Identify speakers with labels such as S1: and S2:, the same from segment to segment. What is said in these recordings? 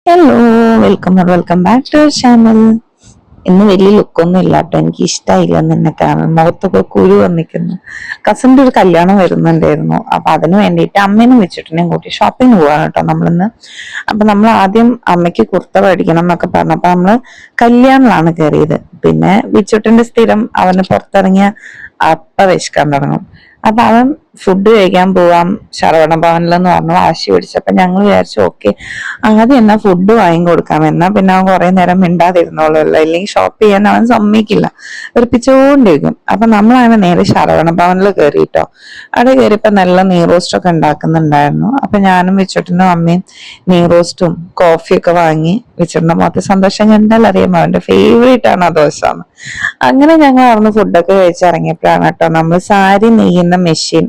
S1: Hello, welcome back to channel. ഇന്ന് വലിയ ലുക്കൊന്നും ഇല്ല കേട്ടോ. എനിക്ക് ഇഷ്ടമായില്ല എന്നെ കാണാൻ. മുഖത്തൊക്കെ കുരു വന്നിക്കുന്നു. കസിന്റെ ഒരു കല്യാണം വരുന്നുണ്ടായിരുന്നു. അപ്പൊ അതിന് വേണ്ടിയിട്ട് അമ്മേനെ വെച്ചിട്ടുണ്ടെങ്കിൽ കൂട്ടി ഷോപ്പിങ്ങിന് പോവാണ് കേട്ടോ നമ്മളിന്ന്. അപ്പൊ നമ്മൾ ആദ്യം അമ്മയ്ക്ക് കുർത്ത മേടിക്കണം എന്നൊക്കെ പറഞ്ഞപ്പോ നമ്മള് കല്യാണിലാണ് കയറിയത്. പിന്നെ വിച്ചുട്ടിന്റെ സ്ഥിരം അവന് പുറത്തിറങ്ങിയ അപ്പ വിശക്കാൻ തുടങ്ങും. അപ്പൊ അവൻ ഫുഡ് കഴിക്കാൻ പോവാം ശരവണ ഭവനിലെന്ന് പറഞ്ഞു വാശി പിടിച്ചപ്പോ ഞങ്ങൾ വിചാരിച്ചു ഓക്കെ ആദ്യം എന്നാ ഫുഡ് വാങ്ങി കൊടുക്കാം. എന്നാ പിന്നെ അവൻ കുറെ നേരം മിണ്ടാതിരുന്നോളൂല്ലോ, അല്ലെങ്കിൽ ഷോപ്പ് ചെയ്യാൻ അവൻ സമ്മതിക്കില്ല, വെറുപ്പിച്ചോണ്ടിരിക്കും. അപ്പൊ നമ്മളങ്ങനെ നേരെ ശരവണ ഭവനിൽ കയറിയിട്ടോ. അവിടെ കയറിയപ്പോ നല്ല നെയ്റോസ്റ്റ് ഒക്കെ ഉണ്ടാക്കുന്നുണ്ടായിരുന്നു. അപ്പൊ ഞാനും വെച്ചിട്ടും അമ്മയും നെയ്റോസ്റ്റും കോഫിയൊക്കെ വാങ്ങി വെച്ചിട്ടുണ്ടോ. മൊത്തം സന്തോഷം കണ്ടാൽ അറിയാമോ അവന്റെ ഫേവറേറ്റ് ആണ് ആ ദോശ. അങ്ങനെ ഞങ്ങൾ അവിടുന്ന് ഫുഡൊക്കെ കഴിച്ചിറങ്ങിയപ്പോഴാണ് കേട്ടോ നമ്മൾ സാരി നെയ്യുന്ന മെഷീൻ.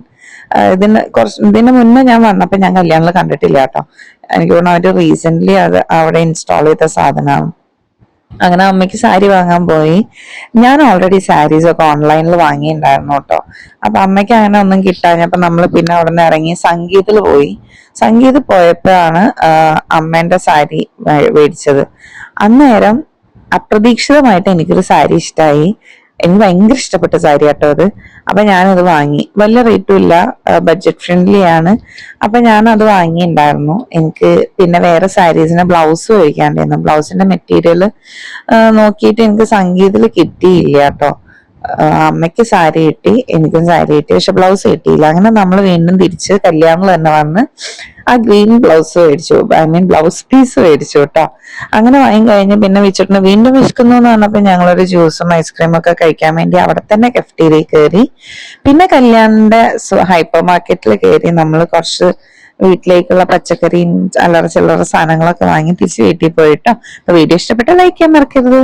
S1: ഇതിന് മുന്നേ ഞാൻ വന്നപ്പോ ഞാൻ കല്യാണിൽ കണ്ടിട്ടില്ല കേട്ടോ. എനിക്ക് തോന്നുന്നു അവര് റീസെന്റ് അത് അവിടെ ഇൻസ്റ്റാൾ ചെയ്ത സാധനമാണ്. അങ്ങനെ അമ്മയ്ക്ക് സാരി വാങ്ങാൻ പോയി. ഞാൻ ഓൾറെഡി സാരീസ് ഒക്കെ ഓൺലൈനിൽ വാങ്ങിയിട്ടുണ്ടായിരുന്നു കേട്ടോ. അപ്പൊ അമ്മയ്ക്ക് അങ്ങനെ ഒന്നും കിട്ടാഞ്ഞപ്പോ നമ്മൾ പിന്നെ അവിടെ നിന്ന് ഇറങ്ങി സംഗീതത്തിൽ പോയി. സംഗീതത്തിൽ പോയപ്പോഴാണ് അമ്മേന്റെ സാരി മേടിച്ചത്. അന്നേരം അപ്രതീക്ഷിതമായിട്ട് എനിക്കൊരു സാരി ഇഷ്ടമായി. എനിക്ക് ഭയങ്കര ഇഷ്ടപ്പെട്ട സാരി കേട്ടോ അത്. അപ്പൊ ഞാനത് വാങ്ങി. വലിയ റേറ്റും ഇല്ല, ബഡ്ജറ്റ് ഫ്രണ്ട്ലി ആണ്. അപ്പൊ ഞാനത് വാങ്ങിയിട്ടുണ്ടായിരുന്നു. എനിക്ക് പിന്നെ വേറെ സാരീസിന് ബ്ലൗസ് മേടിക്കാണ്ടായിരുന്നു. ബ്ലൗസിന്റെ മെറ്റീരിയൽ നോക്കിയിട്ട് എനിക്ക് സംഗീതത്തിൽ കിട്ടിയില്ല കേട്ടോ. അമ്മയ്ക്ക് സാരി കിട്ടി, എനിക്കും സാരി കിട്ടി, പക്ഷെ ബ്ലൗസ് കിട്ടിയില്ല. അങ്ങനെ നമ്മൾ വീണ്ടും തിരിച്ച് കല്യാണിൽ തന്നെ വന്ന് ആ ഗ്രീൻ ബ്ലൗസ് മേടിച്ചു, ബ്ലൗസ് പീസ് മേടിച്ചു കേട്ടോ. അങ്ങനെ വാങ്ങി കഴിഞ്ഞ് പിന്നെ വെച്ചിട്ട് വീണ്ടും വിശക്കുന്നു എന്ന് പറഞ്ഞപ്പോ ഞങ്ങളൊരു ജ്യൂസും ഐസ്ക്രീമും ഒക്കെ കഴിക്കാൻ വേണ്ടി അവിടെ തന്നെ കഫറ്റീരിയയിൽ കയറി. പിന്നെ കല്യാണിന്റെ ഹൈപ്പർ മാർക്കറ്റിൽ കയറി നമ്മൾ കുറച്ച് വീട്ടിലേക്കുള്ള പച്ചക്കറിയും അല്ലറ ചില്ലറ സാധനങ്ങളൊക്കെ വാങ്ങി തിരിച്ച് വീട്ടിൽ പോയിട്ടോ. അപ്പൊ വീഡിയോ ഇഷ്ടപ്പെട്ട ലൈക്ക് ചെയ്യാൻ മറക്കരുത്.